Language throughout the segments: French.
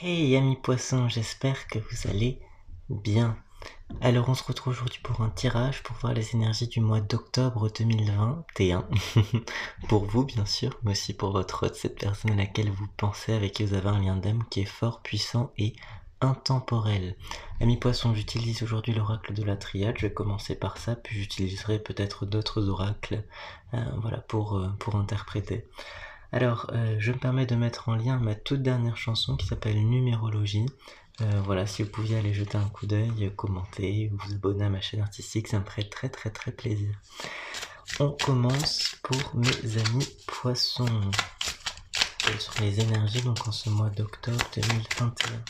Hey amis poissons, j'espère que vous allez bien. Alors on se retrouve aujourd'hui pour un tirage pour voir les énergies du mois d'octobre 2021. Pour vous bien sûr, mais aussi pour votre hôte, cette personne à laquelle vous pensez, avec qui vous avez un lien d'âme qui est fort, puissant et intemporel. Amis poissons, j'utilise aujourd'hui l'oracle de la triade, je vais commencer par ça, puis j'utiliserai peut-être d'autres oracles voilà, pour interpréter. Alors, je me permets de mettre en lien ma toute dernière chanson qui s'appelle Numérologie. Voilà, si vous pouviez aller jeter un coup d'œil, commenter, vous abonner à ma chaîne artistique, ça me ferait très très très plaisir. On commence pour mes amis poissons. Quelles sont les énergies donc en ce mois d'octobre 2021?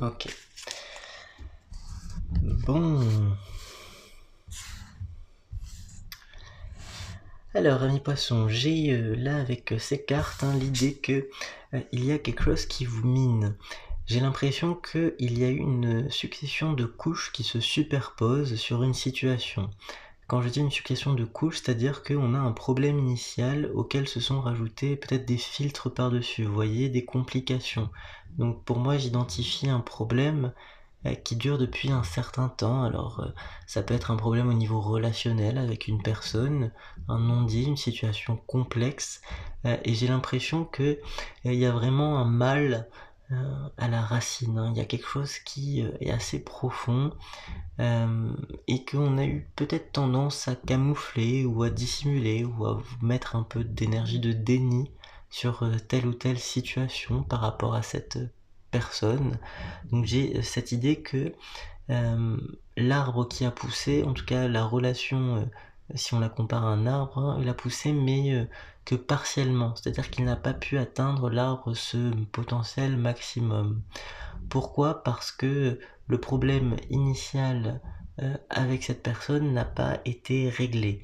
Ok. Bon. Alors, amis poissons, j'ai là avec ces cartes l'idée que il y a quelque chose qui vous mine. J'ai l'impression qu'il y a eu une succession de couches qui se superposent sur une situation. Quand je dis une succession de couches, c'est-à-dire qu'on a un problème initial auquel se sont rajoutés peut-être des filtres par-dessus, vous voyez, des complications. Donc pour moi, j'identifie un problème qui dure depuis un certain temps. Alors ça peut être un problème au niveau relationnel avec une personne, un non-dit, une situation complexe, et j'ai l'impression que il y a vraiment un mal à la racine, hein. Il y a quelque chose qui est assez profond et qu'on a eu peut-être tendance à camoufler ou à dissimuler ou à mettre un peu d'énergie de déni sur telle ou telle situation par rapport à cette personne. Donc j'ai cette idée que l'arbre qui a poussé, en tout cas la relation, si on la compare à un arbre, hein, il a poussé mais que partiellement, c'est-à-dire qu'il n'a pas pu atteindre l'arbre ce potentiel maximum. Pourquoi? Parce que le problème initial avec cette personne n'a pas été réglé.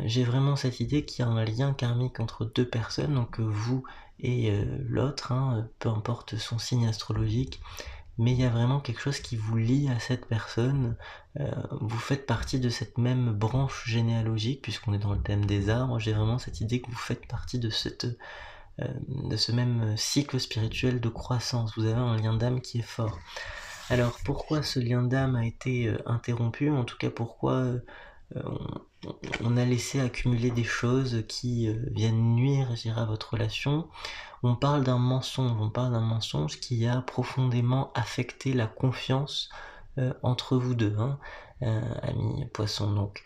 J'ai vraiment cette idée qu'il y a un lien karmique entre deux personnes, donc vous et l'autre, hein, peu importe son signe astrologique, mais il y a vraiment quelque chose qui vous lie à cette personne. Vous faites partie de cette même branche généalogique, puisqu'on est dans le thème des arbres. J'ai vraiment cette idée que vous faites partie de ce même cycle spirituel de croissance. Vous avez un lien d'âme qui est fort. Alors pourquoi ce lien d'âme a été interrompu? En tout cas, pourquoi on a laissé accumuler des choses qui viennent nuire, je dirais, à votre relation? On parle d'un mensonge qui a profondément affecté la confiance entre vous deux, hein, amis poissons. Donc,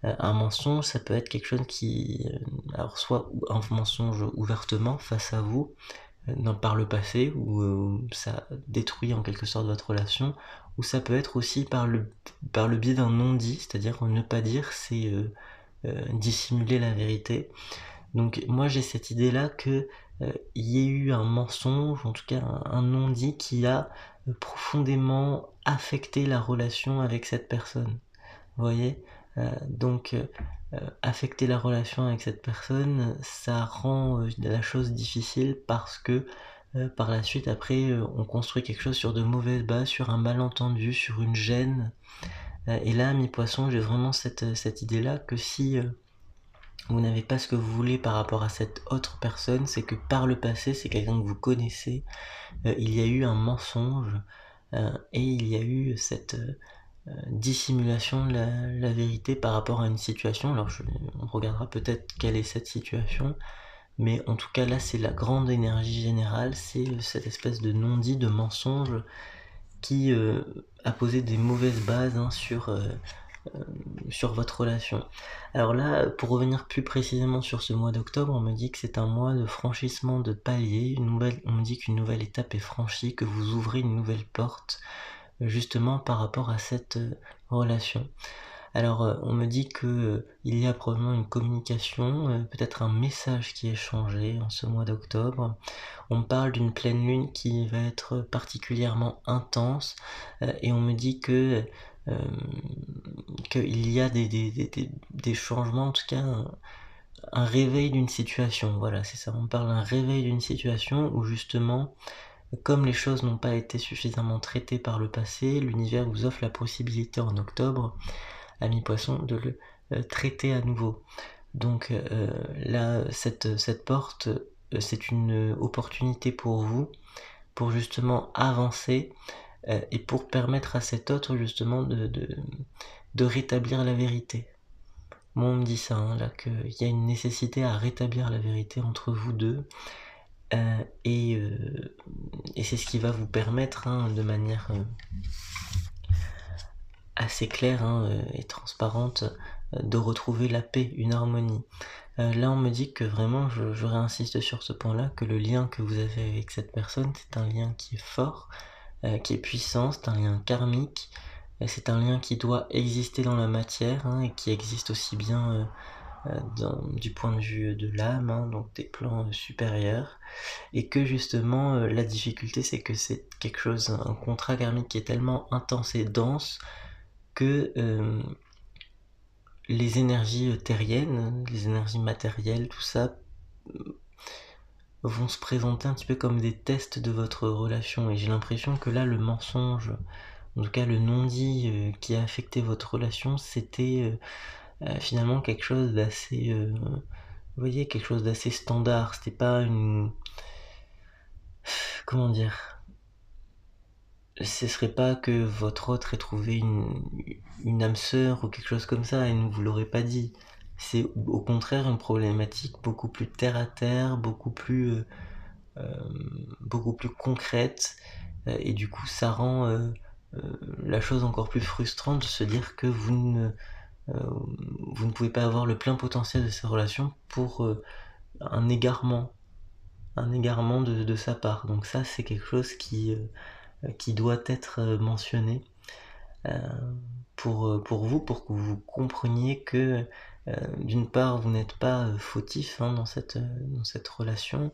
un mensonge, ça peut être quelque chose qui, alors soit un mensonge ouvertement face à vous, par le passé, où ça détruit en quelque sorte votre relation, ou ça peut être aussi par le biais d'un non-dit, c'est-à-dire ne pas dire, c'est dissimuler la vérité. Donc moi j'ai cette idée-là que il y ait eu un mensonge, en tout cas un non-dit qui a profondément affecté la relation avec cette personne. Vous voyez? Donc affecter la relation avec cette personne, ça rend la chose difficile parce que par la suite, après, on construit quelque chose sur de mauvaises bases, sur un malentendu, sur une gêne. Et là, mi-poisson, j'ai vraiment cette idée-là que si vous n'avez pas ce que vous voulez par rapport à cette autre personne, c'est que par le passé, c'est quelqu'un que vous connaissez, il y a eu un mensonge et il y a eu cette dissimulation de la vérité par rapport à une situation. Alors on regardera peut-être quelle est cette situation, mais en tout cas là c'est la grande énergie générale, c'est cette espèce de non-dit, de mensonge qui a posé des mauvaises bases hein, sur votre relation. Alors là, pour revenir plus précisément sur ce mois d'octobre, on me dit que c'est un mois de franchissement de palier, on me dit qu'une nouvelle étape est franchie, que vous ouvrez une nouvelle porte, justement par rapport à cette relation. Alors, on me dit que, il y a probablement une communication, peut-être un message qui est échangé en ce mois d'octobre. On me parle d'une pleine lune qui va être particulièrement intense, et on me dit que, qu'il y a des changements, en tout cas un réveil d'une situation. Voilà, c'est ça, on me parle d'un réveil d'une situation où justement, comme les choses n'ont pas été suffisamment traitées par le passé, l'univers vous offre la possibilité en octobre, ami Poisson, de le traiter à nouveau. Donc là, cette porte, c'est une opportunité pour vous, pour justement avancer, et pour permettre à cet autre justement de rétablir la vérité. Moi, on me dit ça, hein, là, qu'il y a une nécessité à rétablir la vérité entre vous deux, et c'est ce qui va vous permettre, hein, de manière assez claire, hein, et transparente, de retrouver la paix, une harmonie. Là, on me dit que vraiment, je réinsiste sur ce point-là, que le lien que vous avez avec cette personne, c'est un lien qui est fort, qui est puissant, c'est un lien karmique, c'est un lien qui doit exister dans la matière, hein, et qui existe aussi bien du point de vue de l'âme, hein, donc des plans supérieurs, et que justement, la difficulté, c'est que c'est quelque chose, un contrat karmique qui est tellement intense et dense que les énergies terriennes, les énergies matérielles, tout ça, vont se présenter un petit peu comme des tests de votre relation. Et j'ai l'impression que là, le mensonge, en tout cas le non-dit qui a affecté votre relation, c'était finalement quelque chose d'assez... vous voyez, quelque chose d'assez standard. C'était pas une... Comment dire? Ce serait pas que votre autre ait trouvé une âme sœur ou quelque chose comme ça et ne vous l'aurez pas dit. C'est au contraire une problématique beaucoup plus terre à terre, beaucoup plus concrète, et du coup ça rend la chose encore plus frustrante de se dire que vous ne pouvez pas avoir le plein potentiel de ces relations pour un égarement, de sa part. Donc ça c'est quelque chose qui doit être mentionné pour vous, pour que vous compreniez que d'une part vous n'êtes pas fautif, hein, dans cette relation,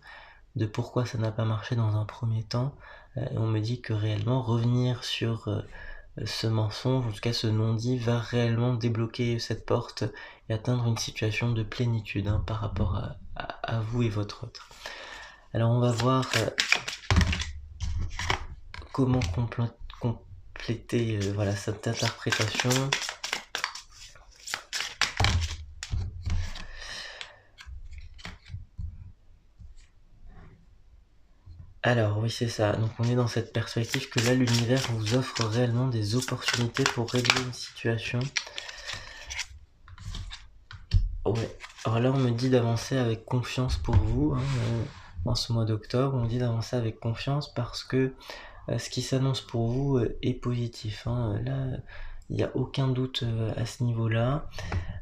de pourquoi ça n'a pas marché dans un premier temps. Et on me dit que réellement revenir sur ce mensonge, en tout cas ce non-dit, va réellement débloquer cette porte et atteindre une situation de plénitude, hein, par rapport à vous et votre autre. Alors on va voir comment compléter voilà, cette interprétation. Alors oui, c'est ça, donc on est dans cette perspective que là l'univers vous offre réellement des opportunités pour régler une situation. Ouais, alors là on me dit d'avancer avec confiance pour vous, hein, en ce mois d'octobre, on me dit d'avancer avec confiance parce que ce qui s'annonce pour vous est positif, hein. Là, il n'y a aucun doute à ce niveau-là.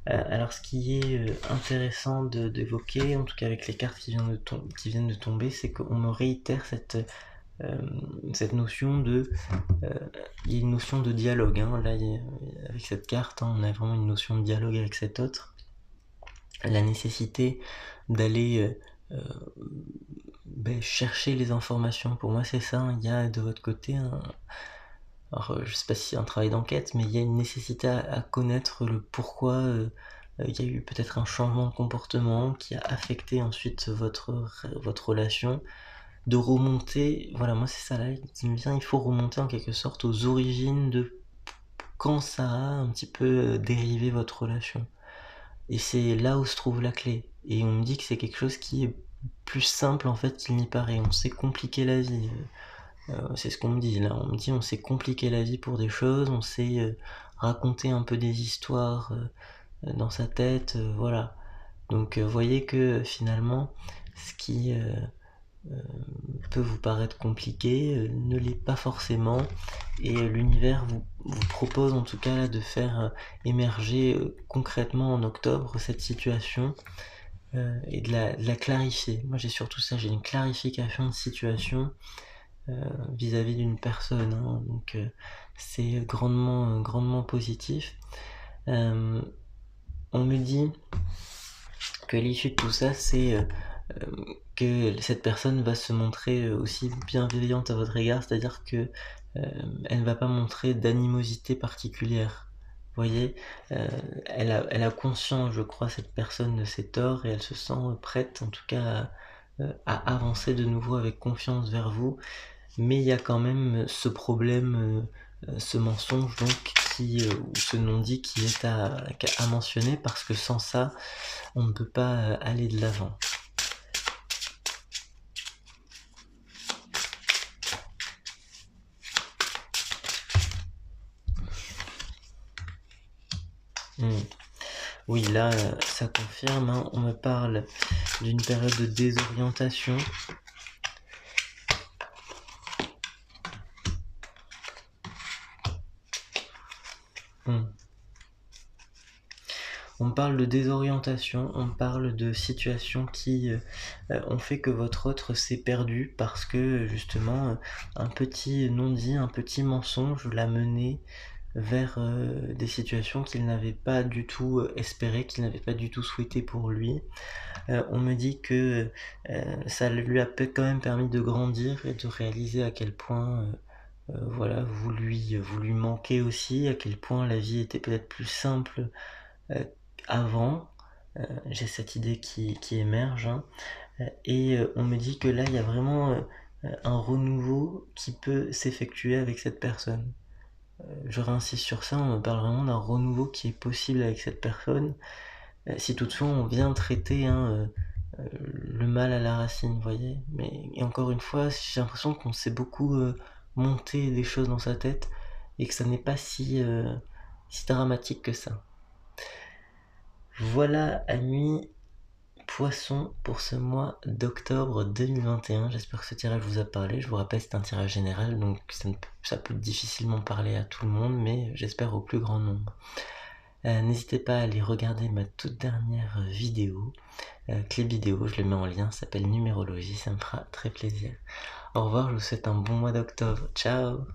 Alors ce qui est intéressant d'évoquer, en tout cas avec les cartes qui viennent de tomber, c'est qu'on me réitère cette notion de... il y a une notion de dialogue, hein. Là, avec cette carte, hein, on a vraiment une notion de dialogue avec cet autre. La nécessité d'aller chercher les informations. Pour moi, c'est ça, hein. Il y a de votre côté alors, je sais pas si c'est un travail d'enquête, mais il y a une nécessité à connaître le pourquoi il y a eu peut-être un changement de comportement qui a affecté ensuite votre relation, de remonter, voilà, moi c'est ça là qui me vient, il faut remonter en quelque sorte aux origines de quand ça a un petit peu dérivé votre relation. Et c'est là où se trouve la clé. Et on me dit que c'est quelque chose qui est plus simple en fait qu'il n'y paraît. On s'est compliqué la vie. C'est ce qu'on me dit là. On me dit on s'est compliqué la vie pour des choses, on s'est raconté un peu des histoires dans sa tête, voilà. Donc voyez que finalement, ce qui peut vous paraître compliqué ne l'est pas forcément, et l'univers vous propose en tout cas là de faire émerger concrètement en octobre cette situation et de la clarifier. Moi j'ai surtout ça, j'ai une clarification de situation vis-à-vis d'une personne, hein. Donc c'est grandement positif. On me dit que l'issue de tout ça, c'est que cette personne va se montrer aussi bienveillante à votre égard, c'est-à-dire que elle ne va pas montrer d'animosité particulière. Vous voyez, elle a conscience, je crois, cette personne de ses torts et elle se sent prête, en tout cas, à avancer de nouveau avec confiance vers vous. Mais il y a quand même ce problème, ce mensonge donc ou ce non-dit qui est à mentionner parce que sans ça, on ne peut pas aller de l'avant. Oui, là, ça confirme, hein. On me parle d'une période de désorientation. On parle de désorientation, on parle de situations qui ont fait que votre autre s'est perdu parce que justement un petit non-dit, un petit mensonge l'a mené vers des situations qu'il n'avait pas du tout espérées, qu'il n'avait pas du tout souhaité pour lui. On me dit que ça lui a quand même permis de grandir et de réaliser à quel point voilà, vous lui manquez aussi, à quel point la vie était peut-être plus simple avant. J'ai cette idée qui émerge, hein. Et on me dit que là, il y a vraiment un renouveau qui peut s'effectuer avec cette personne. Je réinsiste sur ça, on me parle vraiment d'un renouveau qui est possible avec cette personne, si toutefois on vient traiter le mal à la racine, vous voyez. Mais et encore une fois, j'ai l'impression qu'on s'est beaucoup monté des choses dans sa tête et que ça n'est pas si dramatique que ça. Voilà, amis Poissons, pour ce mois d'octobre 2021. J'espère que ce tirage vous a parlé. Je vous rappelle, c'est un tirage général, donc ça peut difficilement parler à tout le monde, mais j'espère au plus grand nombre. N'hésitez pas à aller regarder ma toute dernière vidéo, clip vidéo, je le mets en lien, ça s'appelle Numérologie, ça me fera très plaisir. Au revoir, je vous souhaite un bon mois d'octobre. Ciao!